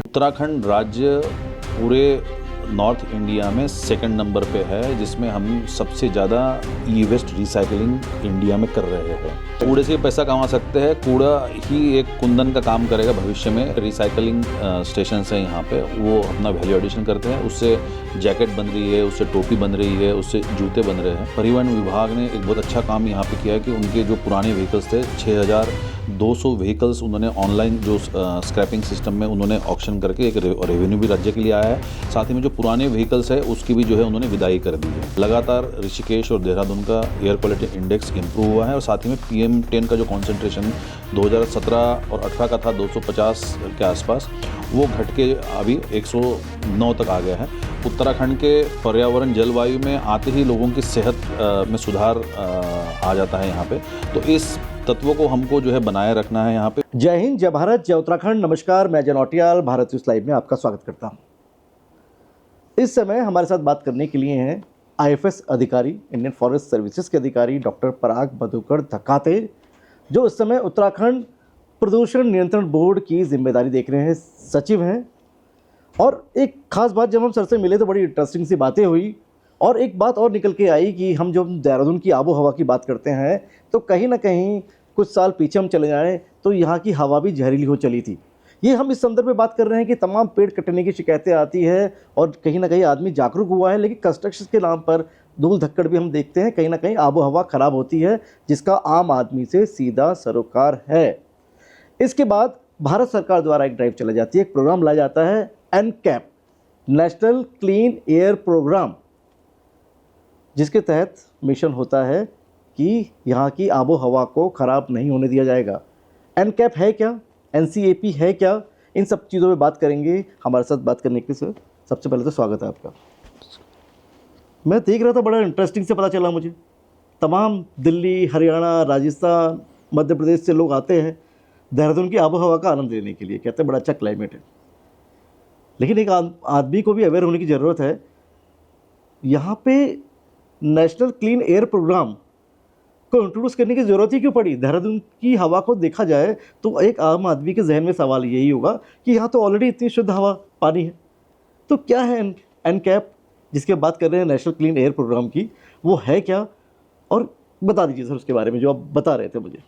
उत्तराखंड राज्य पूरे north India में सेकंड नंबर पे है, जिसमें हम सबसे ज़्यादा ई वेस्ट रिसाइकलिंग इंडिया में कर रहे हैं। कूड़े से पैसा कमा सकते हैं, कूड़ा ही एक कुंदन का काम करेगा भविष्य में। रिसाइकलिंग स्टेशन है यहाँ पे, वो अपना वैल्यू एडिशन करते हैं, उससे जैकेट बन रही है, उससे टोपी बन रही है, उससे जूते बन रहे हैं। परिवहन विभाग ने एक बहुत अच्छा काम यहाँ पे किया है कि उनके जो पुराने व्हीकल्स थे 6200 व्हीकल्स उन्होंने ऑनलाइन जो स्क्रैपिंग सिस्टम में उन्होंने ऑक्शन करके एक रेवेन्यू भी राज्य के लिए आया है। साथ ही में जो पुराने व्हीकल्स है उसकी भी जो है उन्होंने विदाई कर दी है। लगातार ऋषिकेश और देहरादून का एयर क्वालिटी इंडेक्स इंप्रूव हुआ है और साथ ही में PM10 का जो कॉन्सेंट्रेशन 2017 और 18 का था 250 के आसपास, वो घट के अभी 109 तक आ गया है। उत्तराखंड के पर्यावरण जलवायु में आते ही लोगों की सेहत में सुधार आ जाता है यहाँ पे। तो इस तत्वों को हमको जो है बनाए रखना है यहाँ पे। जय हिंद, जय भारत, जय उत्तराखंड। नमस्कार, मैं अजय नौटियाल भारत न्यूज़ लाइव में आपका स्वागत करता हूँ। इस समय हमारे साथ बात करने के लिए हैं IFS अधिकारी, इंडियन फॉरेस्ट सर्विसेज के अधिकारी डॉक्टर पराग मधुकर धकाते, जो इस समय उत्तराखंड प्रदूषण नियंत्रण बोर्ड की जिम्मेदारी देख रहे हैं, सचिव हैं। और एक खास बात, जब हम सर से मिले तो बड़ी इंटरेस्टिंग सी बातें हुई और एक बात और निकल के आई कि हम जब देहरादून की आबो हवा की बात करते हैं तो कहीं ना कहीं कुछ साल पीछे हम चले जाएं तो यहाँ की हवा भी जहरीली हो चली थी। ये हम इस संदर्भ में बात कर रहे हैं कि तमाम पेड़ कटने की शिकायतें आती है और कहीं ना कहीं आदमी जागरूक हुआ है, लेकिन कंस्ट्रक्शन के नाम पर धूल धक्कड़ भी हम देखते हैं, कहीं ना कहीं आबो हवा खराब होती है, जिसका आम आदमी से सीधा सरोकार है। इसके बाद भारत सरकार द्वारा एक ड्राइव चलाई जाती है, एक प्रोग्राम लाया जाता है NCAP, national clean air programme, जिसके तहत मिशन होता है कि यहाँ की आबो हवा को ख़राब नहीं होने दिया जाएगा। NCAP है क्या, NCAP है क्या, इन सब चीज़ों में बात करेंगे। हमारे साथ बात करने के लिए सर सबसे पहले तो स्वागत है आपका। मैं देख रहा था, बड़ा इंटरेस्टिंग से पता चला मुझे, तमाम दिल्ली, हरियाणा, राजस्थान, मध्य प्रदेश से लोग आते हैं देहरादून की आबो हवा का आनंद लेने के लिए। कहते हैं बड़ा अच्छा क्लाइमेट है, लेकिन एक आदमी को भी अवेयर होने की ज़रूरत है। यहाँ पे नेशनल क्लीन एयर प्रोग्राम को इंट्रोड्यूस करने की ज़रूरत ही क्यों पड़ी? देहरादून की हवा को देखा जाए तो एक आम आदमी के जहन में सवाल यही होगा कि यहाँ तो ऑलरेडी इतनी शुद्ध हवा पानी है, तो क्या है NCAP जिसकी बात कर रहे हैं, नेशनल क्लीन एयर प्रोग्राम की, वो है क्या? और बता दीजिए सर उसके बारे में जो आप बता रहे थे मुझे।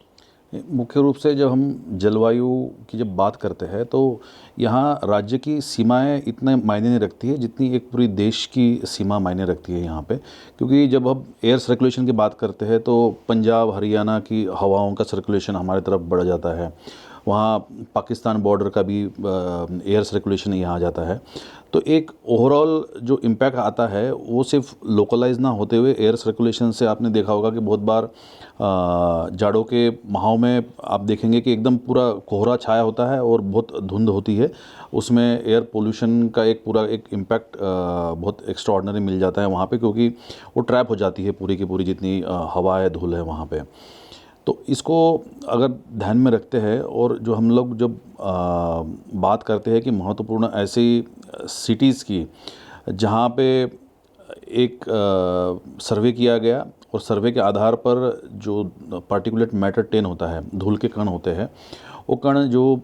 मुख्य रूप से जब हम जलवायु की जब बात करते हैं तो यहाँ राज्य की सीमाएं इतने मायने नहीं रखती है जितनी एक पूरी देश की सीमा मायने रखती है यहाँ पे। क्योंकि जब हम एयर सर्कुलेशन की बात करते हैं तो पंजाब, हरियाणा की हवाओं का सर्कुलेशन हमारी तरफ बढ़ जाता है, वहाँ पाकिस्तान बॉर्डर का भी एयर सर्कुलेशन यहाँ आ जाता है। तो एक ओवरऑल जो इम्पैक्ट आता है वो सिर्फ लोकलाइज ना होते हुए एयर सर्कुलेशन से आपने देखा होगा कि बहुत बार जाड़ों के माहों में आप देखेंगे कि एकदम पूरा कोहरा छाया होता है और बहुत धुंध होती है, उसमें एयर पोल्यूशन का एक पूरा एक इम्पैक्ट बहुत एक्स्ट्राऑर्डिनरी मिल जाता है वहाँ पे, क्योंकि वो ट्रैप हो जाती है पूरी की पूरी जितनी हवा है, धूल है वहाँ पे। तो इसको अगर ध्यान में रखते हैं और जो हम लोग जब बात करते हैं कि महत्वपूर्ण ऐसी सिटीज़ की जहाँ पे एक सर्वे किया गया और सर्वे के आधार पर जो पार्टिकुलेट मैटर 10 होता है, धूल के कण होते हैं, वो कण जो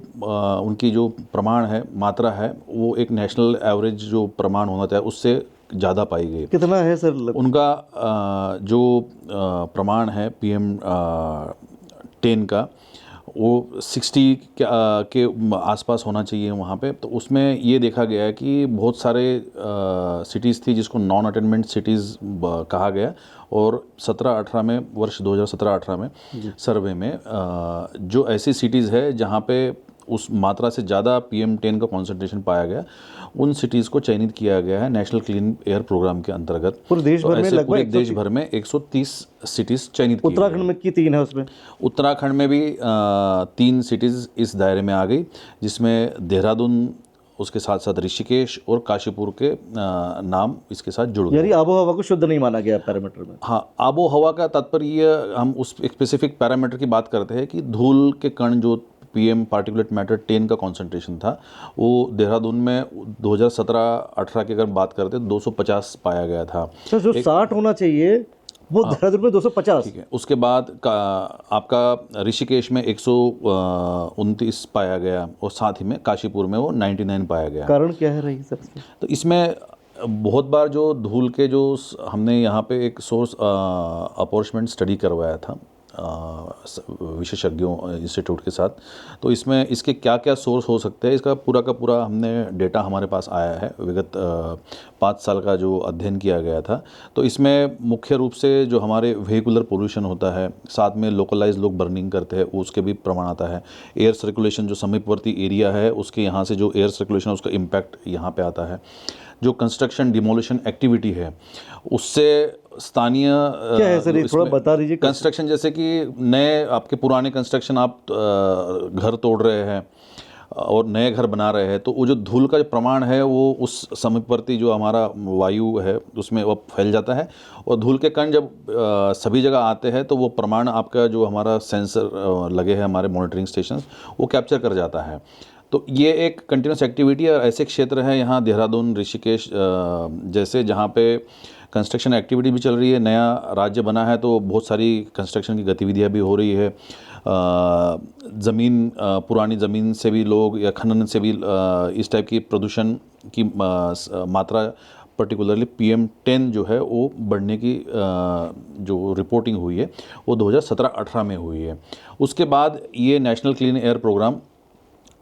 उनकी जो प्रमाण है, मात्रा है, वो एक नेशनल एवरेज जो प्रमाण होना चाहिए उससे ज़्यादा पाई गई। कितना है सर उनका जो प्रमाण है PM10 का, वो 60 के आसपास होना चाहिए वहाँ पे। तो उसमें ये देखा गया है कि बहुत सारे सिटीज़ थी जिसको नॉन अटेनमेंट सिटीज़ कहा गया, और 17-18 में, वर्ष 2017-18 में सर्वे में जो ऐसी सिटीज़ है जहाँ पे उस मात्रा से ज़्यादा PM10 का कॉन्सेंट्रेशन पाया गया, उन सिटीज़ को चयनित किया गया है नेशनल क्लीन एयर प्रोग्राम के अंतर्गत। पूरे देश भर में लगभग देश भर में 130 सिटीज़ चयनित की। उत्तराखंड में की 3 है उसमें। उत्तराखंड में भी 3 सिटीज़ इस दायरे में आ गई, जिसमें देहरादून, उसके साथ साथ ऋषिकेश और काशीपुर के नाम इसके साथ जुड़ गए। यानी आबो हवा को शुद्ध नहीं माना गया पैरामीटर में। हाँ, आबो हवा का तात्पर्य हम उस स्पेसिफिक पैरामीटर की बात करते हैं कि धूल के कण जो PM पार्टिकुलेट मैटर 10 का कॉन्सेंट्रेशन था, वो देहरादून में 2017-18 की अगर बात करते तो 250 पाया गया था। तो जो 60 होना चाहिए वो देहरादून में 250। ठीक है। उसके बाद का आपका ऋषिकेश में 129 पाया गया और साथ ही में काशीपुर में वो 99 पाया गया। कारण क्या है रही सर इसमें? तो इसमें बहुत बार जो धूल के जो हमने यहाँ पे एक सोर्स अपॉर्चमेंट स्टडी करवाया था विशेषज्ञों इंस्टीट्यूट के साथ, तो इसमें इसके क्या क्या सोर्स हो सकते हैं इसका पूरा का पूरा हमने डेटा हमारे पास आया है। विगत 5 साल का जो अध्ययन किया गया था, तो इसमें मुख्य रूप से जो हमारे व्हीकुलर पोल्यूशन होता है, साथ में लोकलाइज लोग बर्निंग करते हैं उसके भी प्रमाण आता है। एयर सर्कुलेशन जो समीपवर्ती एरिया है उसके यहाँ से जो एयर सर्कुलेशन उसका इम्पैक्ट यहाँ पे आता है। जो कंस्ट्रक्शन डिमोलिशन एक्टिविटी है उससे स्थानीय क्या है सर, ये थोड़ा बता दीजिए। कंस्ट्रक्शन जैसे कि नए आपके पुराने कंस्ट्रक्शन आप घर तोड़ रहे हैं और नए घर बना रहे हैं, तो वो जो धूल का जो प्रमाण है वो उस समीपवर्ती जो हमारा वायु है उसमें वो फैल जाता है, और धूल के कण जब सभी जगह आते हैं तो वो प्रमाण आपका जो हमारा सेंसर लगे हैं हमारे मॉनिटरिंग स्टेशन वो कैप्चर कर जाता है। तो ये एक कंटिन्यूस एक्टिविटी है। ऐसे क्षेत्र है यहाँ देहरादून ऋषिकेश जैसे जहाँ पे कंस्ट्रक्शन एक्टिविटी भी चल रही है, नया राज्य बना है तो बहुत सारी कंस्ट्रक्शन की गतिविधियाँ भी हो रही है। ज़मीन पुरानी ज़मीन से भी लोग या खनन से भी इस टाइप की प्रदूषण की मात्रा पर्टिकुलरली PM10 जो है वो बढ़ने की जो रिपोर्टिंग हुई है वो 2017-18 में हुई है। उसके बाद ये national clean air programme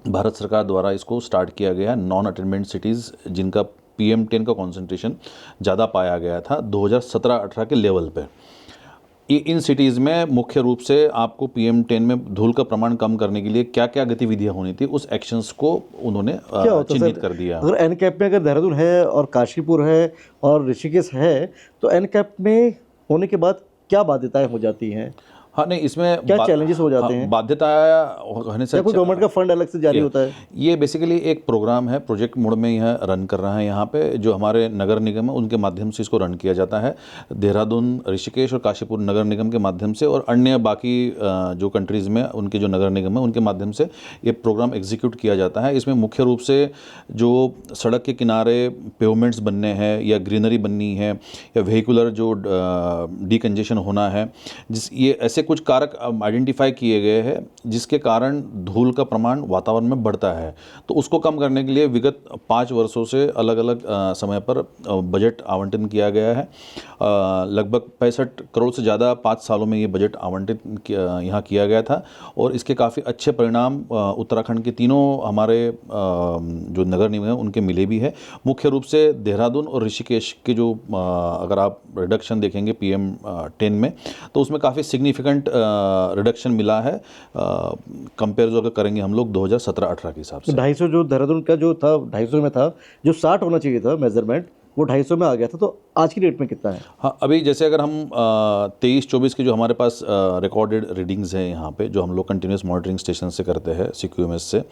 Bharat सरकार द्वारा इसको स्टार्ट किया गया। नॉन अटेनमेंट सिटीज़ जिनका PM10 का कॉन्सेंट्रेशन ज़्यादा पाया गया था 2017-18 के लेवल पे, इन सिटीज़ में मुख्य रूप से आपको PM10 में धूल का प्रमाण कम करने के लिए क्या क्या गतिविधियां होनी थी उस एक्शंस को उन्होंने चिन्हित कर दिया। अगर एनकैप में अगर देहरादून है और काशीपुर है और ऋषिकेश है तो एनकैप में होने के बाद क्या बाध्यताएं हो जाती हैं? हाँ नहीं, इसमें क्या चैलेंजेस हो जाते हैं? बाध्यता होने से गवर्नमेंट का फंड अलग से जारी होता है? ये बेसिकली एक प्रोग्राम है, प्रोजेक्ट मोड में यह रन कर रहा है यहाँ पे, जो हमारे नगर निगम है उनके माध्यम से इसको रन किया जाता है। देहरादून, ऋषिकेश और काशीपुर नगर निगम के माध्यम से और अन्य बाकी जो कंट्रीज़ में उनके जो नगर निगम है उनके माध्यम से ये प्रोग्राम एग्जीक्यूट किया जाता है। इसमें मुख्य रूप से जो सड़क के किनारे पेवमेंट्स बनने हैं या ग्रीनरी बननी है या व्हीकुलर जो डीकंजेशन होना है, ये ऐसे कुछ कारक आइडेंटिफाई किए गए हैं जिसके कारण धूल का प्रमाण वातावरण में बढ़ता है। तो उसको कम करने के लिए विगत 5 वर्षों से अलग अलग समय पर बजट आवंटन किया गया है। लगभग 65 करोड़ से ज़्यादा 5 सालों में ये बजट आवंटित यहाँ किया गया था और इसके काफ़ी अच्छे परिणाम उत्तराखंड के तीनों हमारे जो नगर निगम हैं उनके मिले भी है। मुख्य रूप से देहरादून और ऋषिकेश के जो अगर आप रिडक्शन देखेंगे PM10 में तो उसमें काफ़ी सिग्निफिकेंट रिडक्शन मिला है कंपेयर जो अगर करेंगे हम लोग 2017-18 के हिसाब से। 250 जो देहरादून का जो था 250 में था, जो 60 होना चाहिए था मेजरमेंट, वो 250 में आ गया था। तो आज की डेट में कितना है? हाँ, अभी जैसे अगर हम 23-24 के जो हमारे पास रिकॉर्डेड रीडिंग्स हैं यहाँ पे जो हम लोग कंटिन्यूस मॉनिटरिंग स्टेशन से करते हैं CQMS से,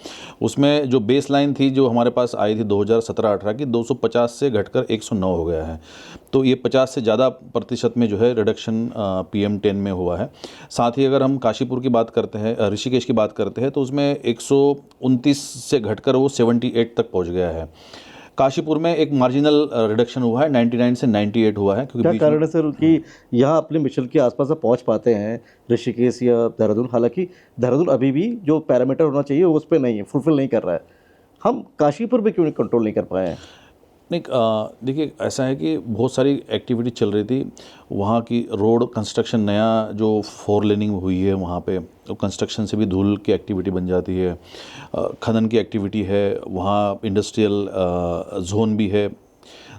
उसमें जो बेस लाइन थी जो हमारे पास आई थी 2017-18 की 250 से घटकर 109 हो गया है। तो ये 50 से ज़्यादा प्रतिशत में जो है रिडक्शन PM10 में हुआ है। साथ ही अगर हम काशीपुर की बात करते हैं, ऋषिकेश की बात करते हैं तो उसमें 129 से घटकर वो 78 तक पहुँच गया है। काशीपुर में एक मार्जिनल रिडक्शन हुआ है, 99 से 98 हुआ है। क्योंकि क्या कारण है सर कि यहाँ अपने मिशन के आसपास आप पहुँच पाते हैं ऋषिकेश या देहरादून? हालांकि देहरादून अभी भी जो पैरामीटर होना चाहिए उस पर नहीं है, फुलफिल नहीं कर रहा है। हम काशीपुर पे क्यों कंट्रोल नहीं कर पाए हैं? नहीं, देखिए ऐसा है कि बहुत सारी एक्टिविटी चल रही थी वहाँ की। रोड कंस्ट्रक्शन नया जो 4 लेनिंग हुई है वहाँ पे, तो कंस्ट्रक्शन से भी धूल की एक्टिविटी बन जाती है। खनन की एक्टिविटी है वहाँ, इंडस्ट्रियल जोन भी है।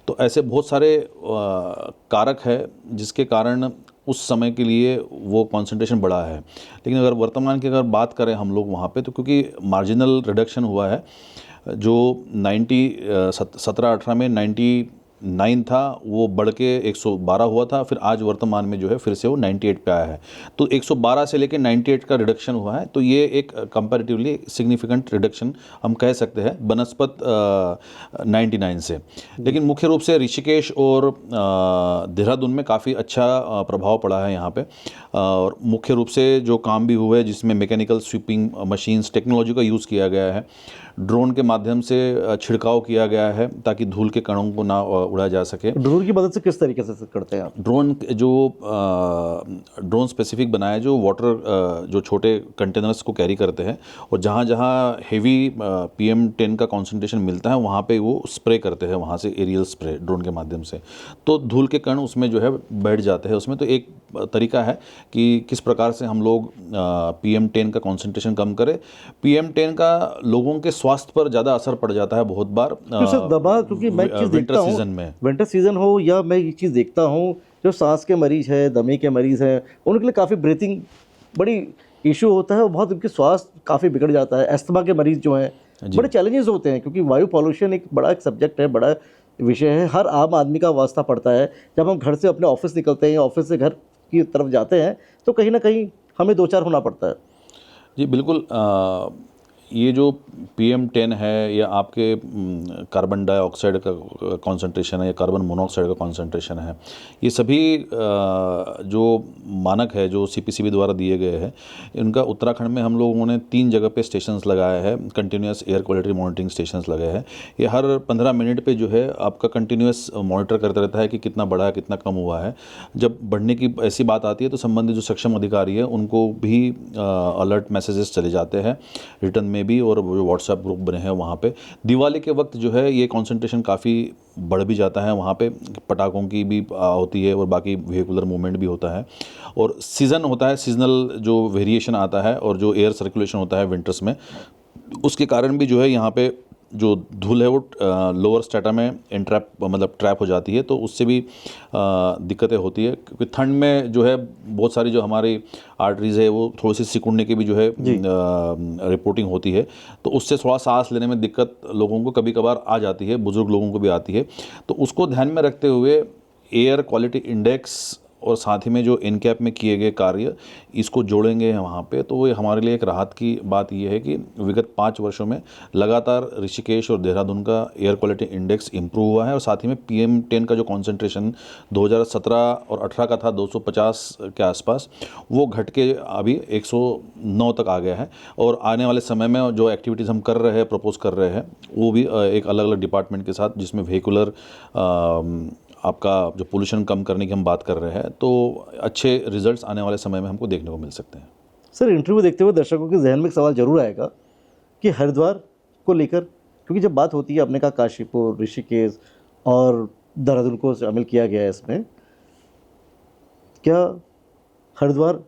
तो ऐसे बहुत सारे कारक है जिसके कारण उस समय के लिए वो कंसंट्रेशन बढ़ा है। लेकिन अगर वर्तमान की अगर बात करें हम लोग वहाँ पे, तो क्योंकि मार्जिनल रिडक्शन हुआ है जो 17-18 में 99 था वो बढ़ के 112 हुआ था, फिर आज वर्तमान में जो है फिर से वो 98 पे आया है। तो 112 से लेकर 98 का रिडक्शन हुआ है। तो ये एक कंपैरेटिवली सिग्निफिकेंट रिडक्शन हम कह सकते हैं बनस्पत 99 से। लेकिन मुख्य रूप से ऋषिकेश और देहरादून में काफ़ी अच्छा प्रभाव पड़ा है यहाँ पे। और मुख्य रूप से जो काम भी हुए जिसमें मैकेनिकल स्वीपिंग मशीन्स टेक्नोलॉजी का यूज़ किया गया है, ड्रोन के माध्यम से छिड़काव किया गया है ताकि धूल के कणों को ना उड़ाया जा सके। ड्रोन की मदद से किस तरीके से करते हैं आप? ड्रोन स्पेसिफिक बनाया जो वाटर जो छोटे कंटेनर्स को कैरी करते हैं और जहाँ जहाँ हेवी PM10 का कॉन्सेंट्रेशन मिलता है वहाँ पे वो स्प्रे करते हैं, वहाँ से एरियल स्प्रे ड्रोन के माध्यम से, तो धूल के कण उसमें जो है बैठ जाते हैं उसमें। तो एक तरीका है कि किस प्रकार से हम लोग PM10 का कॉन्सेंट्रेशन कम करें। PM10 का लोगों के स्वास्थ्य पर ज़्यादा असर पड़ जाता है बहुत बार दबा, क्योंकि मैं चीज़ देखता हूँ सीजन में, विंटर सीजन हो या मैं ये चीज़ देखता हूँ जो सांस के मरीज है, दमे के मरीज हैं, उनके लिए काफ़ी ब्रीथिंग बड़ी इशू होता है और बहुत उनके स्वास्थ्य काफ़ी बिगड़ जाता है। अस्थमा के मरीज जो हैं बड़े चैलेंजेस होते हैं, क्योंकि वायु पॉल्यूशन एक बड़ा सब्जेक्ट है, बड़ा विषय है, हर आम आदमी का वास्ता पड़ता है। जब हम घर से अपने ऑफिस निकलते हैं या ऑफिस से घर की तरफ जाते हैं तो कहीं ना कहीं हमें दो चार होना पड़ता है। जी बिल्कुल। ये जो PM10 है या आपके कार्बन डाइऑक्साइड का कॉन्सेंट्रेशन है या कार्बन मोनोऑक्साइड का कॉन्सेंट्रेशन है, ये सभी जो मानक है जो CPCB द्वारा दिए गए हैं, इनका उत्तराखंड में हम लोगों ने 3 जगह पे स्टेशंस लगाए हैं, continuous air quality monitoring stations लगाए हैं। ये हर 15 मिनट पे जो है आपका कंटिन्यूस मॉनिटर करता रहता है कि कितना बढ़ा है, कितना कम हुआ है। जब बढ़ने की ऐसी बात आती है तो संबंधित जो सक्षम अधिकारी है उनको भी अलर्ट मैसेजेस चले जाते हैं रिटर्न में भी, और जो व्हाट्सएप ग्रुप बने हैं वहाँ पे। दिवाली के वक्त जो है ये कॉन्सेंट्रेशन काफ़ी बढ़ भी जाता है, वहाँ पे पटाखों की भी होती है और बाकी व्हीकुलर मूवमेंट भी होता है। और सीज़न होता है, सीजनल जो वेरिएशन आता है और जो एयर सर्कुलेशन होता है विंटर्स में, उसके कारण भी जो है यहाँ पे जो धूल है वो लोअर स्ट्रेटा में ट्रैप हो जाती है, तो उससे भी दिक्कतें होती है। क्योंकि ठंड में जो है बहुत सारी जो हमारी आर्टरीज है वो थोड़ी सी सिकुड़ने की भी जो है रिपोर्टिंग होती है, तो उससे थोड़ा सांस लेने में दिक्कत लोगों को कभी कभार आ जाती है, बुजुर्ग लोगों को भी आती है। तो उसको ध्यान में रखते हुए एयर क्वालिटी इंडेक्स और साथ ही में जो इनकैप में किए गए कार्य इसको जोड़ेंगे वहाँ पे, तो ये हमारे लिए एक राहत की बात ये है कि विगत 5 वर्षों में लगातार ऋषिकेश और देहरादून का एयर क्वालिटी इंडेक्स इंप्रूव हुआ है और साथ ही में PM10 का जो कॉन्सेंट्रेशन 2017 और 18 का था 250 के आसपास, वो घट के अभी 109 तक आ गया है। और आने वाले समय में जो एक्टिविटीज़ हम कर रहे हैं, प्रपोज कर रहे हैं, वो भी एक अलग अलग डिपार्टमेंट के साथ, जिसमें व्हीकुलर आपका जो पोल्यूशन कम करने की हम बात कर रहे हैं, तो अच्छे रिजल्ट्स आने वाले समय में हमको देखने को मिल सकते हैं। सर, इंटरव्यू देखते हुए दर्शकों के जहन में एक सवाल जरूर आएगा कि हरिद्वार को लेकर, क्योंकि जब बात होती है, आपने कहा काशीपुर, ऋषिकेश और देहरादून को शामिल किया गया है इसमें, क्या हरिद्वार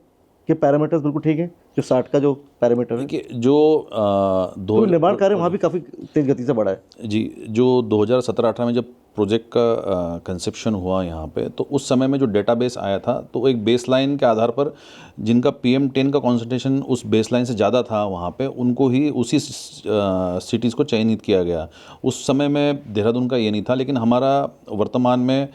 के पैरामीटर्स बिल्कुल ठीक है? जो 60 का जो पैरामीटर है, जो निर्माण कार्य वहाँ भी काफ़ी तेज गति से बढ़ा है। जी, जो 2017-18 में जब प्रोजेक्ट का कंसेप्शन हुआ यहाँ पे, तो उस समय में जो डेटाबेस आया था, तो एक बेसलाइन के आधार पर जिनका PM10 का कॉन्सेंट्रेशन उस बेसलाइन से ज़्यादा था वहाँ पे, उनको ही उसी सिटीज़ को चयनित किया गया। उस समय में देहरादून का ये नहीं था, लेकिन हमारा वर्तमान में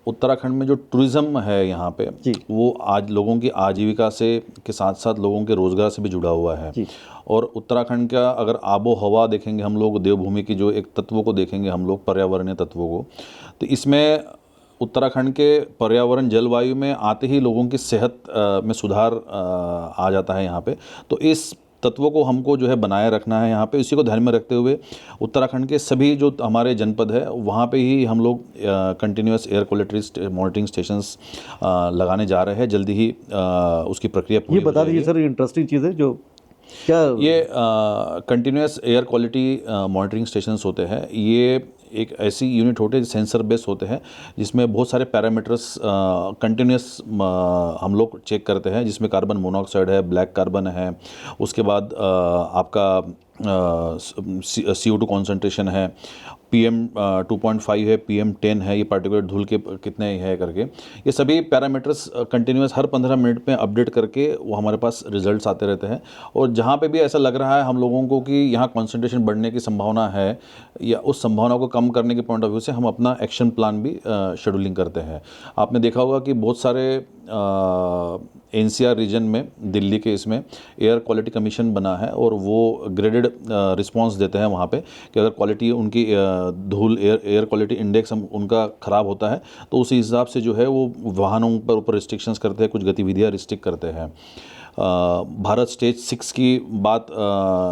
उत्तराखंड में जो टूरिज़्म है यहाँ पे, वो आज लोगों की आजीविका से के साथ साथ लोगों के रोज़गार से भी जुड़ा हुआ है। और उत्तराखंड का अगर आबो हवा देखेंगे हम लोग, देवभूमि की जो एक तत्वों को देखेंगे हम लोग, पर्यावरणीय तत्वों को, तो इसमें उत्तराखंड के पर्यावरण जलवायु में आते ही लोगों की सेहत में सुधार आ जाता है यहाँ पे। तो इस तत्वों को हमको जो है बनाए रखना है यहाँ पे। इसी को ध्यान में रखते हुए उत्तराखंड के सभी जो हमारे जनपद है वहाँ पे ही हम लोग continuous air quality monitoring stations लगाने जा रहे हैं। जल्दी ही उसकी प्रक्रिया पूरी ये बता दीजिए सर, इंटरेस्टिंग चीज़ है जो क्या ये continuous air quality monitoring stations होते हैं। ये एक ऐसी यूनिट होते हैं, सेंसर बेस होते हैं, जिसमें बहुत सारे पैरामीटर्स कंटिन्यूस हम लोग चेक करते हैं, जिसमें कार्बन मोनोऑक्साइड है, ब्लैक कार्बन है, उसके बाद आपका CO2 कॉन्सेंट्रेशन है, PM2.5 है, PM10 है, ये पार्टिकुलर धूल के कितने है करके, ये सभी पैरामीटर्स कंटिन्यूस हर 15 मिनट में अपडेट करके वो हमारे पास रिजल्ट्स आते रहते हैं। और जहाँ पे भी ऐसा लग रहा है हम लोगों को कि यहाँ कॉन्सेंट्रेशन बढ़ने की संभावना है, या उस संभावना को कम करने के पॉइंट ऑफ व्यू से हम अपना एक्शन प्लान भी शेड्यूलिंग करते हैं। आपने देखा होगा कि बहुत सारे NCR रीजन में, दिल्ली के इसमें एयर क्वालिटी कमीशन बना है और वो ग्रेडेड रिस्पांस देते हैं वहाँ पे कि अगर क्वालिटी उनकी धूल एयर क्वालिटी इंडेक्स उनका ख़राब होता है तो उसी हिसाब से जो है वो वाहनों पर ऊपर रिस्ट्रिक्शंस करते हैं, कुछ गतिविधियाँ रिस्ट्रिक्ट करते हैं। भारत स्टेज 6 की बात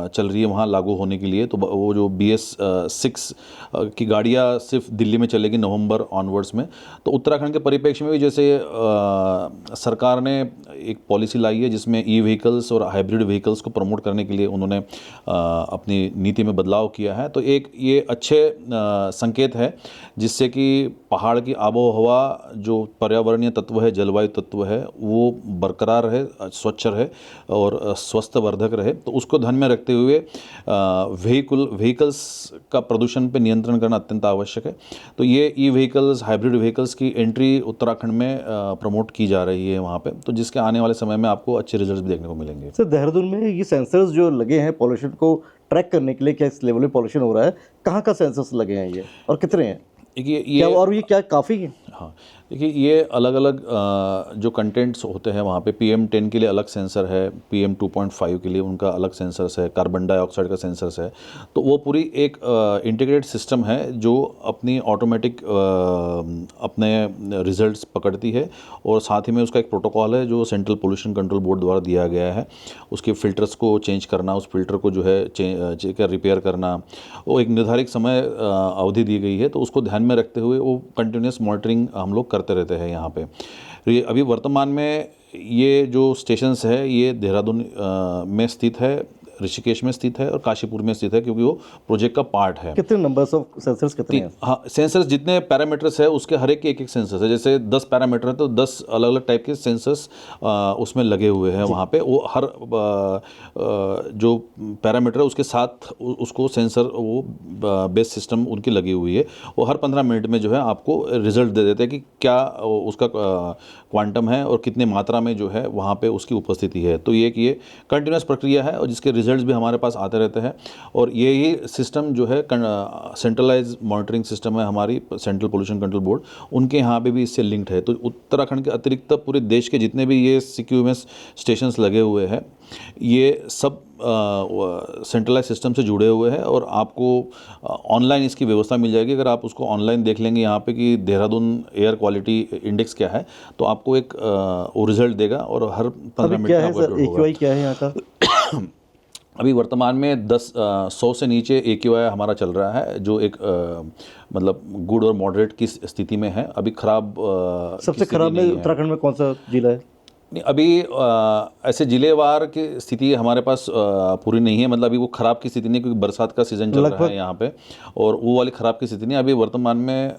चल रही है वहाँ लागू होने के लिए। तो वो जो BS6 की गाड़ियाँ सिर्फ दिल्ली में चलेगी नवंबर ऑनवर्ड्स में। तो उत्तराखंड के परिप्रेक्ष्य में भी जैसे सरकार ने एक पॉलिसी लाई है जिसमें ई-व्हीकल्स और हाइब्रिड व्हीकल्स को प्रमोट करने के लिए उन्होंने अपनी नीति में बदलाव किया है। तो एक ये अच्छे संकेत है जिससे कि पहाड़ की आबो हवा जो पर्यावरणीय तत्व है, जलवायु तत्व है, वो बरकरार रहे, स्वच्छ रहे और स्वस्थवर्धक रहे। तो उसको ध्यान में रखते हुए व्हीकल्स का प्रदूषण पे नियंत्रण करना अत्यंत आवश्यक है। तो ये ई-व्हीकल्स, हाइब्रिड व्हीकल्स की एंट्री उत्तराखंड में प्रमोट की जा रही है वहाँ पे, तो जिसके आने वाले समय में आपको अच्छे रिजल्ट्स भी देखने को मिलेंगे। सर, देहरादून में ये सेंसर्स जो लगे हैं पॉल्यूशन को ट्रैक करने के लिए, क्या इस लेवल पे पॉल्यूशन हो रहा है, कहाँ का सेंसर्स लगे हैं ये और कितने हैं? देखिए क्या और ये क्या काफ़ी है? हाँ, देखिए ये अलग अलग जो कंटेंट्स होते हैं वहाँ पे PM10 के लिए अलग सेंसर है, PM2.5 के लिए उनका अलग सेंसर्स है, कार्बन डाइऑक्साइड का सेंसर्स है। तो वो पूरी एक इंटीग्रेटेड सिस्टम है जो अपनी ऑटोमेटिक अपने रिजल्ट्स पकड़ती है और साथ ही में उसका एक प्रोटोकॉल है जो सेंट्रल पोल्यूशन कंट्रोल बोर्ड द्वारा दिया गया है। उसके फिल्टर्स को चेंज करना, उस फिल्टर को जो है रिपेयर करना, वो एक निर्धारित समय अवधि दी गई है। तो उसको ध्यान में रखते हुए वो कंटिन्यूस मॉनिटरिंग हम लोग करते रहते हैं यहाँ पे। ये अभी वर्तमान में ये जो स्टेशंस है ये देहरादून में स्थित है, ऋषिकेश में स्थित है और काशीपुर में स्थित है, क्योंकि वो प्रोजेक्ट का पार्ट है। कितने नंबर्स ऑफ सेंसर्स कितने हैं? हाँ, सेंसर्स जितने पैरामीटर्स है उसके हर एक के एक सेंसर्स है। जैसे 10 पैरामीटर है तो 10 अलग अलग टाइप के सेंसर्स उसमें लगे हुए हैं वहाँ पे। वो हर जो पैरामीटर है उसके साथ उसको सेंसर वो बेस सिस्टम उनकी लगी हुई है। वो हर 15 मिनट में जो है आपको रिजल्ट दे देते हैं कि क्या उसका क्वांटम है और कितने मात्रा में जो है वहाँ पे उसकी उपस्थिति है। तो ये कि ये कंटिन्यूस प्रक्रिया है और जिसके रिजल्ट्स भी हमारे पास आते रहते हैं। और यही सिस्टम जो है सेंट्रलाइज मॉनिटरिंग सिस्टम है हमारी सेंट्रल पोल्यूशन कंट्रोल बोर्ड, उनके यहाँ पे भी इससे लिंक्ड है। तो उत्तराखंड के अतिरिक्त पूरे देश के जितने भी ये CQMS स्टेशंस लगे हुए हैं ये सब सेंट्रलाइज सिस्टम से जुड़े हुए हैं और आपको ऑनलाइन इसकी व्यवस्था मिल जाएगी। अगर आप उसको ऑनलाइन देख लेंगे यहाँ पे कि देहरादून एयर क्वालिटी इंडेक्स क्या है तो आपको एक वो रिजल्ट देगा और हर 15 मिनट में आपको अपडेट होगा। AQI क्या है यहाँ का? अभी वर्तमान में 100 से नीचे AQI हमारा चल रहा है, जो एक मतलब गुड और मॉडरेट की स्थिति में है। अभी खराब सबसे खराब में उत्तराखंड में कौन सा जिला है? नहीं, अभी ऐसे जिलेवार की स्थिति हमारे पास पूरी नहीं है। मतलब अभी वो ख़राब की स्थिति नहीं, क्योंकि बरसात का सीज़न चल रहा है यहाँ पे और वो वाली ख़राब की स्थिति नहीं। अभी वर्तमान में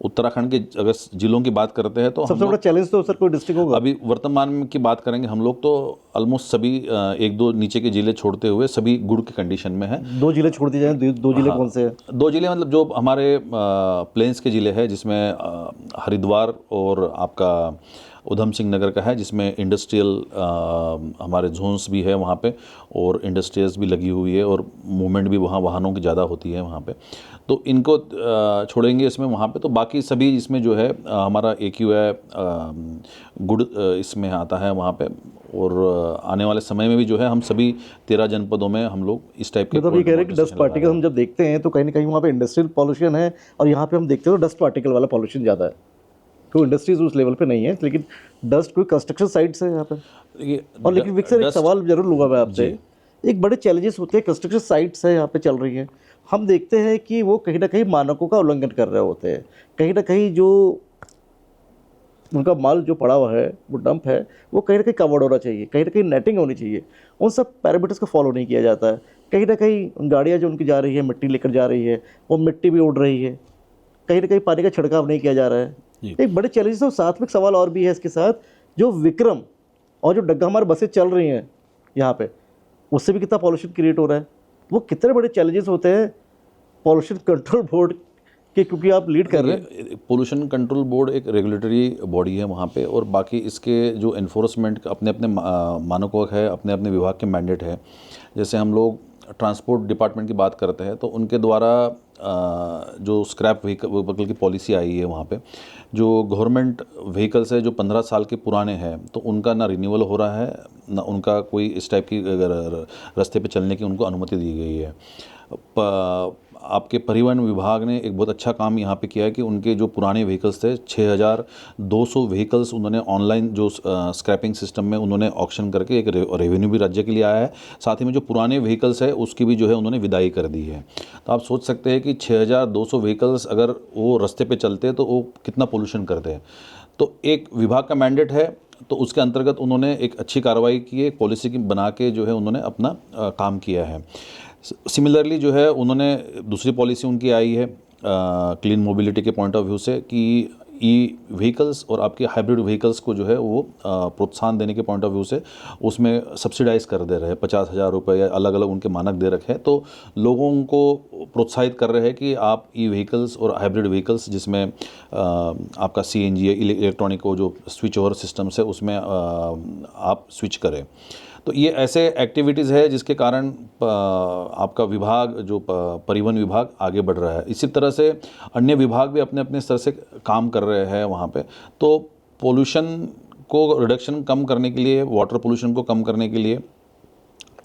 उत्तराखंड के अगर जिलों की बात करते हैं तो सबसे बड़ा चैलेंज तो सर कोई डिस्ट्रिक्ट होगा? अभी वर्तमान की बात करेंगे हम लोग तो ऑलमोस्ट सभी 1-2 नीचे के जिले छोड़ते हुए सभी गुड की कंडीशन में है। 2 जिले छोड़ दिए जाएं, 2 जिले कौन से हैं? 2 जिले मतलब जो हमारे प्लेन्स के जिले हैं, जिसमें हरिद्वार और आपका उधम सिंह नगर का है, जिसमें इंडस्ट्रियल हमारे जोन्स भी है वहाँ पे और इंडस्ट्रीज भी लगी हुई है और मूवमेंट भी वहाँ वाहनों की ज़्यादा होती है वहाँ पे। तो इनको छोड़ेंगे इसमें वहाँ पे, तो बाकी सभी इसमें जो है हमारा AQI गुड इसमें आता है वहाँ पे। और आने वाले समय में भी जो है हम सभी 13 जनपदों में हम लोग इस टाइप के मतलब ये कह रहे हैं कि डस्ट पार्टिकल हम जब देखते हैं तो कहीं ना कहीं वहाँ पे इंडस्ट्रियल पॉल्यूशन है और यहाँ पे हम देखते हैं तो डस्ट पार्टिकल वाला पॉल्यूशन ज़्यादा है। तो इंडस्ट्रीज उस लेवल पे नहीं है, लेकिन डस्ट कोई कंस्ट्रक्शन साइट्स है यहाँ पे। और लेकिन विक्सर एक सवाल जरूर लूँगा मैं आपसे, एक बड़े चैलेंजेस होते हैं, कंस्ट्रक्शन साइट्स है यहाँ पे चल रही है, हम देखते हैं कि वो कहीं ना कहीं मानकों का उल्लंघन कर रहे होते हैं। कहीं ना कहीं जो उनका माल जो पड़ा हुआ है वो डंप है, वो कहीं ना कहीं कवर्ड होना चाहिए, कहीं ना कहीं नेटिंग होनी चाहिए, उन सब पैरामीटर्स को फॉलो नहीं किया जाता है। कहीं ना कहीं गाड़ियाँ जो उनकी जा रही है, मिट्टी लेकर जा रही है, वो मिट्टी भी उड़ रही है, कहीं ना कहीं पानी का छिड़काव नहीं किया जा रहा है। एक बड़े चैलेंजेस और साथ में सवाल और भी है इसके साथ, जो विक्रम और जो डग्गा हमारे बसें चल रही हैं यहाँ पे, उससे भी कितना पॉल्यूशन क्रिएट हो रहा है। वो कितने बड़े चैलेंजेस होते हैं पॉल्यूशन कंट्रोल बोर्ड के, क्योंकि आप लीड कर रहे हैं। पोल्यूशन कंट्रोल बोर्ड एक रेगुलेटरी बॉडी है वहाँ पे, और बाकी इसके जो एनफोर्समेंट अपने अपने मानकों है, अपने अपने विभाग के मैंडेट है। जैसे हम लोग ट्रांसपोर्ट डिपार्टमेंट की बात करते हैं तो उनके द्वारा जो स्क्रैप व्हीकल की पॉलिसी आई है वहाँ पे, जो गवर्नमेंट व्हीकल्स है जो 15 साल के पुराने हैं तो उनका ना रिन्यूअल हो रहा है, ना उनका कोई इस टाइप की रास्ते पे चलने की उनको अनुमति दी गई है। आपके परिवहन विभाग ने एक बहुत अच्छा काम यहाँ पे किया है कि उनके जो पुराने व्हीकल्स थे 6200 व्हीकल्स उन्होंने ऑनलाइन जो स्क्रैपिंग सिस्टम में उन्होंने ऑक्शन करके एक रेवेन्यू भी राज्य के लिए आया है। साथ ही में जो पुराने व्हीकल्स है उसकी भी जो है उन्होंने विदाई कर दी है। तो आप सोच सकते हैं कि 6200 व्हीकल्स अगर वो रास्ते पे चलते तो वो कितना पोल्यूशन करते हैं। तो एक विभाग का मैंडेट है, तो उसके अंतर्गत उन्होंने एक अच्छी कार्रवाई की है, एक पॉलिसी की बना के जो है उन्होंने अपना काम किया है। सिमिलरली जो है उन्होंने दूसरी पॉलिसी उनकी आई है क्लीन मोबिलिटी के पॉइंट ऑफ व्यू से कि ई व्हीकल्स और आपके हाइब्रिड व्हीकल्स को जो है वो प्रोत्साहन देने के पॉइंट ऑफ व्यू से उसमें सब्सिडाइज़ कर दे रहे हैं। 50,000 रुपये या अलग अलग उनके मानक दे रखे हैं। तो लोगों को प्रोत्साहित कर रहे हैं कि आप ई व्हीकल्स और हाइब्रिड व्हीकल्स जिसमें आपका CNG है, इलेक्ट्रॉनिक को जो स्विच ओवर सिस्टम्स है उसमें आप स्विच करें। तो ये ऐसे एक्टिविटीज़ है जिसके कारण आपका विभाग जो परिवहन विभाग आगे बढ़ रहा है। इसी तरह से अन्य विभाग भी अपने अपने स्तर से काम कर रहे हैं वहाँ पे। तो पोल्यूशन को रिडक्शन कम करने के लिए, वाटर पोल्यूशन को कम करने के लिए,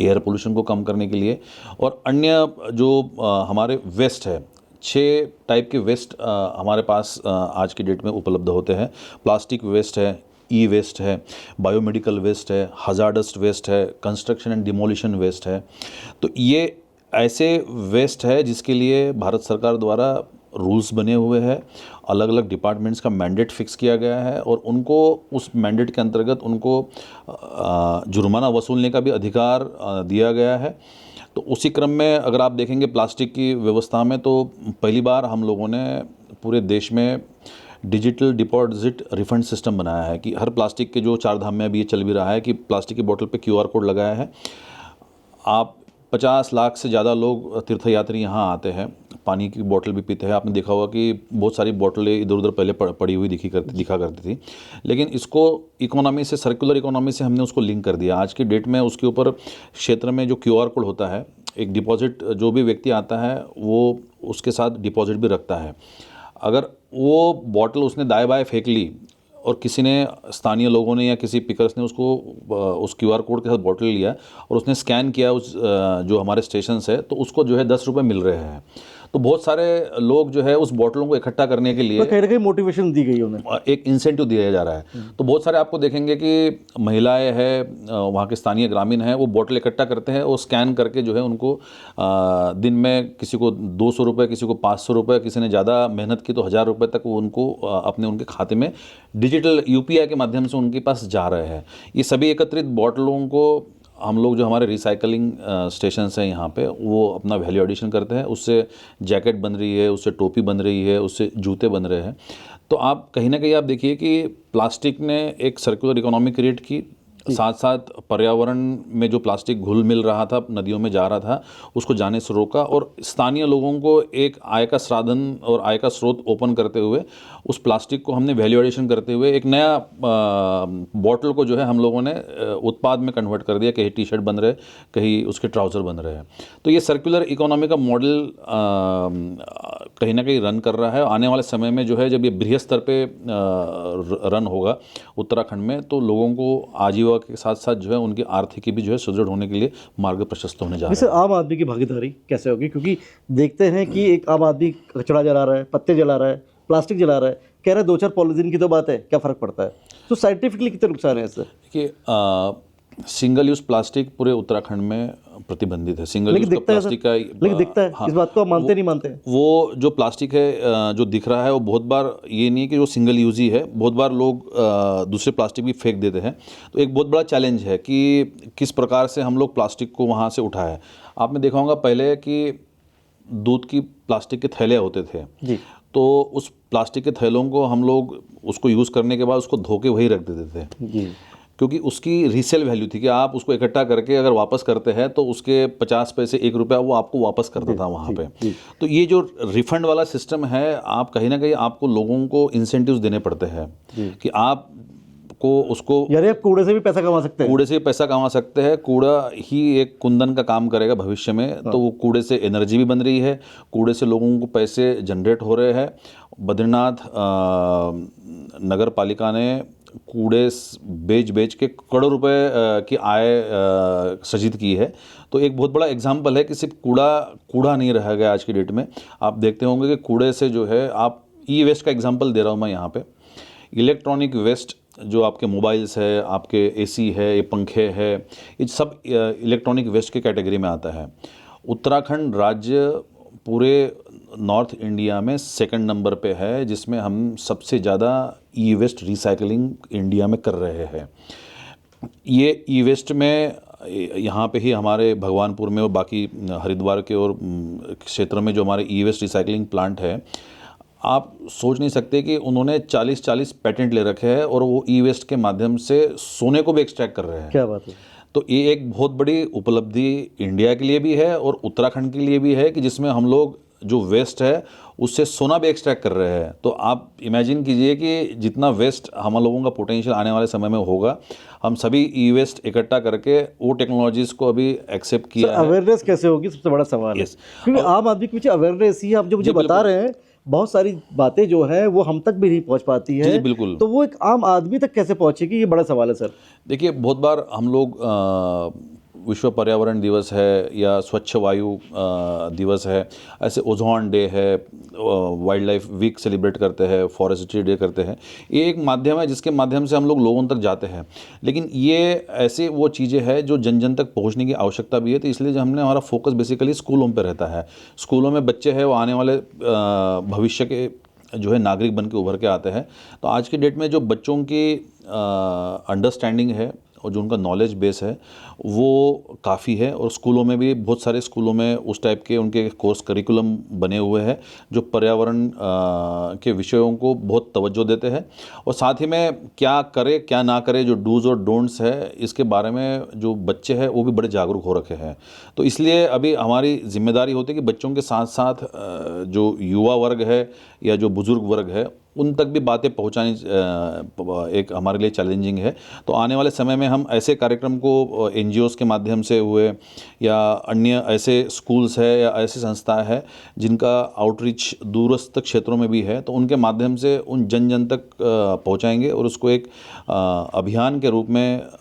एयर पोल्यूशन को कम करने के लिए और अन्य जो हमारे वेस्ट है, 6 टाइप के वेस्ट हमारे पास आज की डेट में उपलब्ध होते हैं। प्लास्टिक वेस्ट है, ई वेस्ट है, बायोमेडिकल वेस्ट है, हजार्डस वेस्ट है, कंस्ट्रक्शन एंड डिमोलिशन वेस्ट है। तो ये ऐसे वेस्ट है जिसके लिए भारत सरकार द्वारा रूल्स बने हुए हैं, अलग अलग डिपार्टमेंट्स का मैंडेट फिक्स किया गया है और उनको उस मैंडेट के अंतर्गत उनको जुर्माना वसूलने का भी अधिकार दिया गया है। तो उसी क्रम में अगर आप देखेंगे प्लास्टिक की व्यवस्था में, तो पहली बार हम लोगों ने पूरे देश में डिजिटल डिपॉजिट रिफंड सिस्टम बनाया है कि हर प्लास्टिक के जो 4 धाम में अभी ये चल भी रहा है कि प्लास्टिक की बोतल पे QR कोड लगाया है। आप 50 लाख से ज़्यादा लोग तीर्थयात्री यहाँ आते हैं, पानी की बोतल भी पीते हैं। आपने देखा होगा कि बहुत सारी बोतलें इधर उधर पहले पड़ी हुई दिखा करती थी, लेकिन इसको इकोनॉमी से, सर्कुलर इकोनॉमी से हमने उसको लिंक कर दिया। आज की डेट में उसके ऊपर क्षेत्र में जो QR कोड होता है, एक डिपॉजिट जो भी व्यक्ति आता है वो उसके साथ डिपॉजिट भी रखता है। अगर वो बॉटल उसने दाएं बाएं फेंक ली और किसी ने, स्थानीय लोगों ने या किसी पिकर्स ने उसको उस QR कोड के साथ बॉटल लिया और उसने स्कैन किया उस जो हमारे स्टेशन है, तो उसको जो है 10 रुपये मिल रहे हैं। तो बहुत सारे लोग जो है उस बॉटलों को इकट्ठा करने के लिए कहीं ना कहीं मोटिवेशन दी गई उन्हें, एक इंसेंटिव दिया जा रहा है। तो बहुत सारे आपको देखेंगे कि महिलाएं हैं, वहाँ के स्थानीय ग्रामीण हैं, वो बॉटल इकट्ठा करते हैं और स्कैन करके जो है उनको दिन में किसी को 200 रुपये, किसी को 500 रुपये, किसी ने ज़्यादा मेहनत की तो 1000 रुपये तक वो उनको अपने उनके खाते में डिजिटल UPI के माध्यम से उनके पास जा रहे हैं। ये सभी एकत्रित बॉटलों को हम लोग जो हमारे रिसाइकलिंग स्टेशंस हैं यहाँ पे, वो अपना वैल्यू एडिशन करते हैं। उससे जैकेट बन रही है, उससे टोपी बन रही है, उससे जूते बन रहे हैं। तो आप कहीं ना कहीं आप देखिए कि प्लास्टिक ने एक सर्कुलर इकोनॉमी क्रिएट की, साथ साथ पर्यावरण में जो प्लास्टिक घुल मिल रहा था, नदियों में जा रहा था, उसको जाने से रोका और स्थानीय लोगों को एक आय का साधन और आय का स्रोत ओपन करते हुए उस प्लास्टिक को हमने वैल्यू एडिशन करते हुए एक नया बॉटल को जो है हम लोगों ने उत्पाद में कन्वर्ट कर दिया। कहीं T-शर्ट बन रहे, कहीं उसके ट्राउज़र बन रहे हैं। तो ये सर्कुलर इकोनॉमी का मॉडल कहीं ना कहीं रन कर रहा है। आने वाले समय में जो है जब ये बृहद स्तर पे रन होगा उत्तराखंड में, तो लोगों को आजीविका के साथ साथ जो है उनकी आर्थिकी भी जो है सुदृढ़ होने के लिए मार्ग प्रशस्त होने जा रहा है। वैसे आम आदमी की भागीदारी कैसे होगी? क्योंकि देखते हैं कि एक आम आदमी कचरा जला रहा है, पत्ते जला रहा है, प्लास्टिक जला रहा है, कह रहा है 2-4 पॉलीथीन की तो बात है, क्या फ़र्क पड़ता है? तो साइंटिफिकली कितने नुकसान है इससे? देखिए, सिंगल यूज़ प्लास्टिक पूरे उत्तराखंड में प्रतिबंधित है। सिंगल लेकिन यूज़ दिखता है प्लास्टिक का, लेकिन दिखता है, इस बात को आप मानते नहीं मानते? वो जो प्लास्टिक है जो दिख रहा है वो बहुत बार ये नहीं है कि जो सिंगल यूज़ ही है, बहुत बार लोग दूसरे प्लास्टिक भी फेंक देते हैं। तो एक बहुत बड़ा चैलेंज है कि किस प्रकार से हम लोग प्लास्टिक को वहाँ से उठाएं। आपने देखा होगा पहले कि दूध की प्लास्टिक के थैले होते थे जी। तो उस प्लास्टिक के थैलों को हम लोग उसको यूज़ करने के बाद उसको धो के वही रख देते थे जी। क्योंकि उसकी रीसेल वैल्यू थी कि आप उसको इकट्ठा करके अगर वापस करते हैं तो उसके 50 पैसे 1 रुपया वो आपको वापस करता था वहाँ पे। तो ये जो रिफंड वाला सिस्टम है, आप कहीं ना कहीं आपको लोगों को इंसेंटिव्स देने पड़ते हैं कि आप को उसको, यानी आप कूड़े से भी पैसा कमा सकते हैं। कूड़े से पैसा कमा सकते हैं। कूड़ा ही एक कुंदन का काम करेगा भविष्य में। तो वो कूड़े से एनर्जी भी बन रही है, कूड़े से लोगों को पैसे जनरेट हो रहे हैं। बद्रीनाथ नगर पालिका ने कूड़े बेच बेच के करोड़ों रुपए की आय सृजित की है। तो एक बहुत बड़ा एग्जाम्पल है कि सिर्फ कूड़ा नहीं रह गया आज की डेट में। आप देखते होंगे कि कूड़े से जो है, आप ई वेस्ट का एग्जाम्पल दे रहा हूँ मैं यहाँ पे, इलेक्ट्रॉनिक वेस्ट जो आपके मोबाइल्स है, आपके एसी है, ये पंखे है, ये सब इलेक्ट्रॉनिक वेस्ट के कैटेगरी में आता है। उत्तराखंड राज्य पूरे नॉर्थ इंडिया में सेकंड नंबर पे है, जिसमें हम सबसे ज़्यादा ई वेस्ट रिसाइकलिंग इंडिया में कर रहे हैं। ये ई वेस्ट में यहाँ पे ही हमारे भगवानपुर में और बाकी हरिद्वार के और क्षेत्र में जो हमारे ई वेस्ट रिसाइकलिंग प्लांट है, आप सोच नहीं सकते कि उन्होंने 40-40 पेटेंट ले रखे हैं और वो ई वेस्ट के माध्यम से सोने को भी एक्सट्रैक्ट कर रहे हैं। क्या बात है। तो ये एक बहुत बड़ी उपलब्धि इंडिया के लिए भी है और उत्तराखंड के लिए भी है कि जिसमें हम लोग जो वेस्ट है उससे सोना भी एक्सट्रैक्ट कर रहे हैं। तो आप इमेजिन कीजिए कि जितना वेस्ट हम लोगों का पोटेंशियल आने वाले समय में होगा, हम सभी ई वेस्ट इकट्ठा करके वो टेक्नोलॉजीज़ को अभी एक्सेप्ट किया है। अवेयरनेस कैसे होगी, सबसे बड़ा सवाल है, Yes. क्योंकि आम आदमी के पीछे अवेयरनेस ही, आप जो मुझे बता रहे हैं बहुत सारी बातें जो है वो हम तक भी नहीं पहुंच पाती है। जी, बिल्कुल। तो वो एक आम आदमी तक कैसे पहुंचेगी, ये बड़ा सवाल है सर। देखिए, बहुत बार हम लोग विश्व पर्यावरण दिवस है या स्वच्छ वायु दिवस है, ऐसे ओजोन डे है, वाइल्ड लाइफ वीक सेलिब्रेट करते हैं, फॉरेस्ट्री डे करते हैं। ये एक माध्यम है जिसके माध्यम से हम लोग लोगों तक जाते हैं, लेकिन ये ऐसे वो चीज़ें हैं जो जन जन तक पहुंचने की आवश्यकता भी है। तो इसलिए जो हमने हमारा फोकस बेसिकली स्कूलों पर रहता है। स्कूलों में बच्चे हैं, वो आने वाले भविष्य के जो है नागरिक बन के उभर के आते हैं। तो आज की डेट में जो बच्चों की अंडरस्टैंडिंग है और जो उनका नॉलेज बेस है वो काफ़ी है, और स्कूलों में भी बहुत सारे स्कूलों में उस टाइप के उनके कोर्स करिकुलम बने हुए हैं जो पर्यावरण के विषयों को बहुत तवज्जो देते हैं। और साथ ही में क्या करे क्या ना करे, जो डूज़ और डोंट्स है, इसके बारे में जो बच्चे हैं वो भी बड़े जागरूक हो रखे हैं। तो इसलिए अभी हमारी जिम्मेदारी होती है कि बच्चों के साथ साथ जो युवा वर्ग है या जो बुज़ुर्ग वर्ग है उन तक भी बातें पहुंचानी एक हमारे लिए चैलेंजिंग है। तो आने वाले समय में हम ऐसे कार्यक्रम को एनजीओज़ के माध्यम से हुए या अन्य ऐसे स्कूल्स है या ऐसी संस्थाएं हैं जिनका आउटरीच दूरस्थ क्षेत्रों में भी है, तो उनके माध्यम से उन जन जन तक पहुंचाएंगे और उसको एक अभियान के रूप में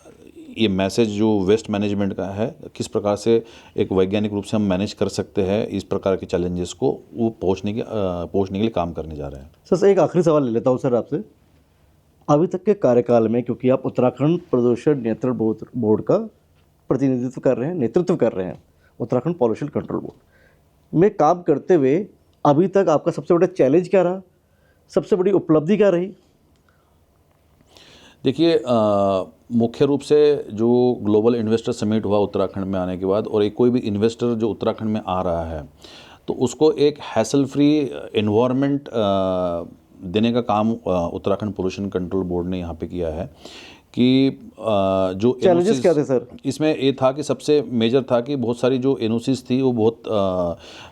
ये मैसेज जो वेस्ट मैनेजमेंट का है, किस प्रकार से एक वैज्ञानिक रूप से हम मैनेज कर सकते हैं इस प्रकार के चैलेंजेस को, वो पहुंचने के लिए काम करने जा रहे हैं। सर एक आखिरी सवाल ले लेता हूँ सर आपसे। अभी तक के कार्यकाल में, क्योंकि आप उत्तराखंड प्रदूषण नियंत्रण बोर्ड का प्रतिनिधित्व कर रहे हैं, नेतृत्व कर रहे हैं, उत्तराखंड पॉल्यूशन कंट्रोल बोर्ड में काम करते हुए अभी तक आपका सबसे बड़ा चैलेंज क्या रहा, सबसे बड़ी उपलब्धि क्या रही? देखिए, मुख्य रूप से जो ग्लोबल इन्वेस्टर समिट हुआ उत्तराखंड में आने के बाद, और एक कोई भी इन्वेस्टर जो उत्तराखंड में आ रहा है तो उसको एक हैसल फ्री एनवायरनमेंट देने का काम उत्तराखंड पोल्यूशन कंट्रोल बोर्ड ने यहाँ पे किया है। कि जो चैलेंजेस क्या थे सर? इसमें ये था कि सबसे मेजर था कि बहुत सारी जो एनओसीज थी वो बहुत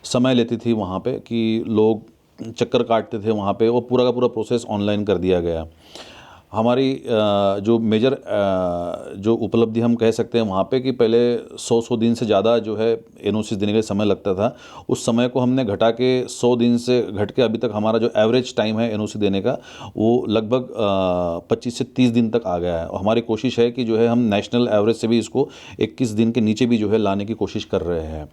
समय लेती थी वहाँ पे, कि लोग चक्कर काटते थे वहाँ पे, वो पूरा का पूरा प्रोसेस ऑनलाइन कर दिया गया। हमारी जो मेजर जो उपलब्धि हम कह सकते हैं वहाँ पे, कि पहले 100 दिन से ज़्यादा जो है एनओसी देने के लिए समय लगता था, उस समय को हमने घटा के 100 दिन से घट के अभी तक हमारा जो एवरेज टाइम है एनओसी देने का वो लगभग 25 से 30 दिन तक आ गया है। और हमारी कोशिश है कि जो है हम नेशनल एवरेज से भी इसको 21 दिन के नीचे भी जो है लाने की कोशिश कर रहे हैं।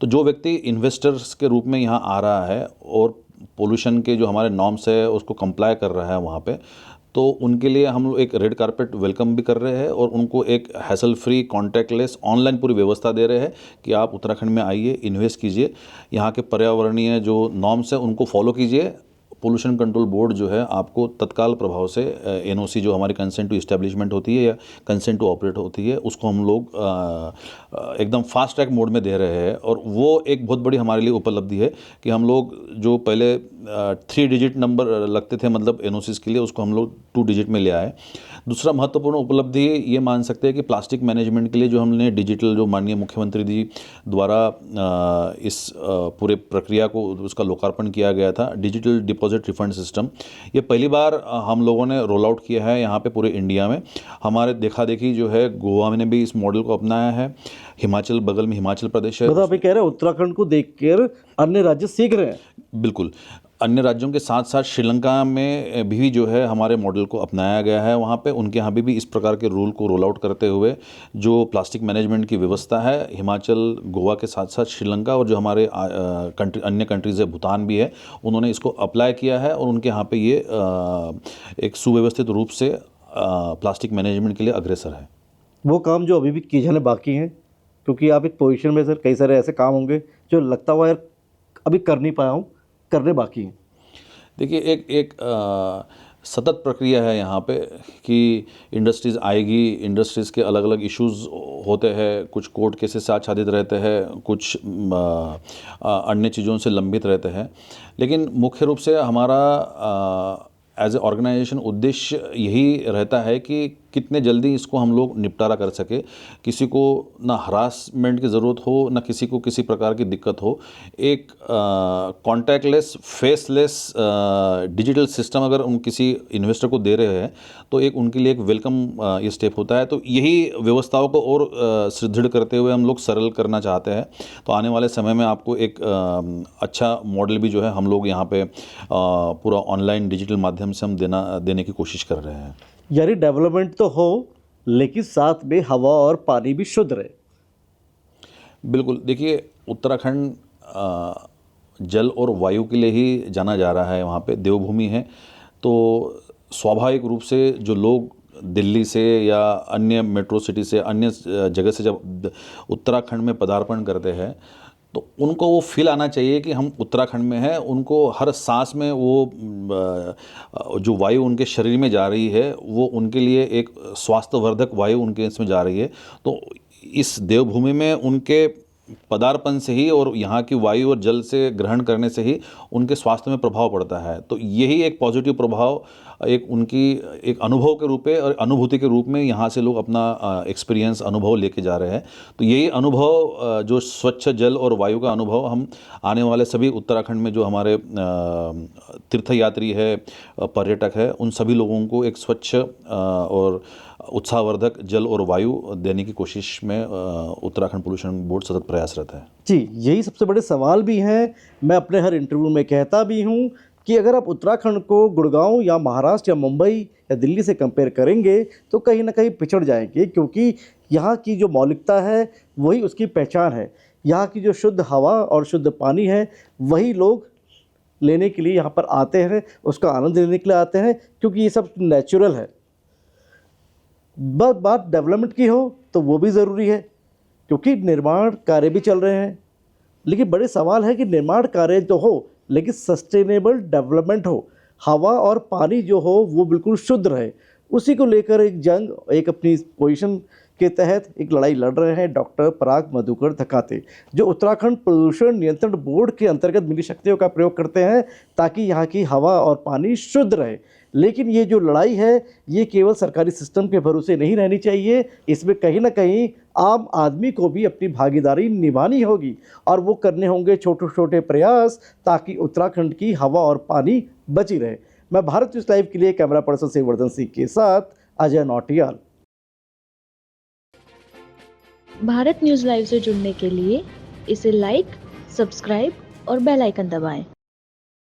तो जो व्यक्ति इन्वेस्टर्स के रूप में यहाँ आ रहा है और पोल्यूशन के जो हमारे नॉर्म्स है उसको कंप्लाई कर रहा है वहाँ पे, तो उनके लिए हम लोग एक रेड कारपेट वेलकम भी कर रहे हैं और उनको एक हैसल फ्री कॉन्टैक्टलेस ऑनलाइन पूरी व्यवस्था दे रहे हैं कि आप उत्तराखंड में आइए, इन्वेस्ट कीजिए, यहाँ के पर्यावरणीय जो नॉर्म्स हैं उनको फॉलो कीजिए। पोल्यूशन कंट्रोल बोर्ड जो है आपको तत्काल प्रभाव से एनओसी जो हमारी कंसेंट टू इस्टेब्लिशमेंट होती है या कंसेंट टू ऑपरेट होती है उसको हम लोग एकदम फास्ट ट्रैक मोड में दे रहे हैं। और वो एक बहुत बड़ी हमारे लिए उपलब्धि है कि हम लोग जो पहले 3 डिजिट नंबर लगते थे मतलब एनओसीज के लिए, उसको हम लोग 2 डिजिट में ले आए। दूसरा महत्वपूर्ण उपलब्धि ये मान सकते हैं कि प्लास्टिक मैनेजमेंट के लिए जो हमने डिजिटल, जो माननीय मुख्यमंत्री जी द्वारा इस पूरे प्रक्रिया को उसका लोकार्पण किया गया था, डिजिटल डिपॉजिट रिफंड सिस्टम, ये पहली बार हम लोगों ने रोल आउट किया है यहाँ पे पूरे इंडिया में। हमारे देखा देखी जो है गोवा ने भी इस मॉडल को अपनाया है, हिमाचल, बगल में हिमाचल प्रदेश है। मतलब आप ये कह रहे हैं उत्तराखंड को देखकर अन्य राज्य सीख रहे हैं? बिल्कुल। अन्य राज्यों के साथ साथ श्रीलंका में भी जो है हमारे मॉडल को अपनाया गया है। वहाँ पे उनके यहाँ भी इस प्रकार के रूल को रोल आउट करते हुए जो प्लास्टिक मैनेजमेंट की व्यवस्था है, हिमाचल, गोवा के साथ साथ श्रीलंका और जो हमारे अन्य कंट्रीज़ है, भूटान भी है, उन्होंने इसको अप्लाई किया है और उनके यहाँ पे ये एक सुव्यवस्थित रूप से प्लास्टिक मैनेजमेंट के लिए अग्रसर है। वो काम जो अभी भी किए जाने बाकी हैं, क्योंकि आप एक पोजीशन में सर, कई सारे ऐसे काम होंगे जो लगता हुआ यार अभी कर नहीं पाया हूँ, करने बाकी हैं। देखिए, एक सतत प्रक्रिया है यहाँ पे कि इंडस्ट्रीज़ आएगी, इंडस्ट्रीज़ के अलग अलग इश्यूज़ होते हैं, कुछ कोर्ट केसेस आच्छादित रहते हैं, कुछ अन्य चीज़ों से लंबित रहते हैं। लेकिन मुख्य रूप से हमारा एज ए ऑर्गेनाइजेशन उद्देश्य यही रहता है कि कितने जल्दी इसको हम लोग निपटारा कर सके, किसी को ना हरासमेंट की ज़रूरत हो, ना किसी को किसी प्रकार की दिक्कत हो। एक कॉन्टैक्टलेस, फेसलेस डिजिटल सिस्टम अगर हम किसी इन्वेस्टर को दे रहे हैं तो एक उनके लिए एक वेलकम ये स्टेप होता है। तो यही व्यवस्थाओं को और सुदृढ़ करते हुए हम लोग सरल करना चाहते हैं। तो आने वाले समय में आपको एक अच्छा मॉडल भी जो है हम लोग यहाँ पे पूरा ऑनलाइन डिजिटल माध्यम से हम देने की कोशिश कर रहे हैं। यानी डेवलपमेंट तो हो, लेकिन साथ में हवा और पानी भी शुद्ध रहे। बिल्कुल, देखिए, उत्तराखंड जल और वायु के लिए ही जाना जा रहा है। वहाँ पे देवभूमि है, तो स्वाभाविक रूप से जो लोग दिल्ली से या अन्य मेट्रो सिटी से, अन्य जगह से जब उत्तराखंड में पदार्पण करते हैं तो उनको वो फील आना चाहिए कि हम उत्तराखंड में हैं। उनको हर सांस में वो जो वायु उनके शरीर में जा रही है वो उनके लिए एक स्वास्थ्यवर्धक वायु उनके इसमें जा रही है। तो इस देवभूमि में उनके पदार्पण से ही और यहाँ की वायु और जल से ग्रहण करने से ही उनके स्वास्थ्य में प्रभाव पड़ता है। तो यही एक पॉजिटिव प्रभाव एक उनकी एक अनुभव के रूप में और अनुभूति के रूप में यहाँ से लोग अपना एक्सपीरियंस, अनुभव लेके जा रहे हैं। तो यही अनुभव, जो स्वच्छ जल और वायु का अनुभव, हम आने वाले सभी उत्तराखंड में जो हमारे तीर्थयात्री है, पर्यटक है, उन सभी लोगों को एक स्वच्छ और उत्साहवर्धक जल और वायु देने की कोशिश में उत्तराखंड पोल्यूशन बोर्ड सतत प्रयासरत है। जी, यही सबसे बड़े सवाल भी हैं। मैं अपने हर इंटरव्यू में कहता भी हूँ कि अगर आप उत्तराखंड को गुड़गांव या महाराष्ट्र या मुंबई या दिल्ली से कंपेयर करेंगे तो कहीं ना कहीं पिछड़ जाएंगे, क्योंकि यहाँ की जो मौलिकता है वही उसकी पहचान है। यहाँ की जो शुद्ध हवा और शुद्ध पानी है वही लोग लेने के लिए यहाँ पर आते हैं, उसका आनंद लेने के लिए आते हैं, क्योंकि ये सब नेचुरल है। बात डेवलपमेंट की हो तो वो भी ज़रूरी है, क्योंकि निर्माण कार्य भी चल रहे हैं। लेकिन बड़े सवाल है कि निर्माण कार्य तो हो लेकिन सस्टेनेबल डेवलपमेंट हो, हवा और पानी जो हो वो बिल्कुल शुद्ध रहे। उसी को लेकर एक जंग, एक अपनी पोजीशन के तहत एक लड़ाई लड़ रहे हैं डॉक्टर पराग मधुकर धकाते, जो उत्तराखंड प्रदूषण नियंत्रण बोर्ड के अंतर्गत मिली शक्तियों का प्रयोग करते हैं ताकि यहाँ की हवा और पानी शुद्ध रहे। लेकिन ये जो लड़ाई है ये केवल सरकारी सिस्टम के भरोसे नहीं रहनी चाहिए, इसमें कहीं ना कहीं आम आदमी को भी अपनी भागीदारी निभानी होगी और वो करने होंगे छोटे छोटे प्रयास, ताकि उत्तराखंड की हवा और पानी बची रहे। मैं भारत न्यूज़ लाइव के लिए कैमरा पर्सन सेवर्धन सिंह के साथ अजय नौटियाल। भारत न्यूज़ लाइव से जुड़ने के लिए इसे लाइक, सब्सक्राइब और बेल आइकन दबाएं।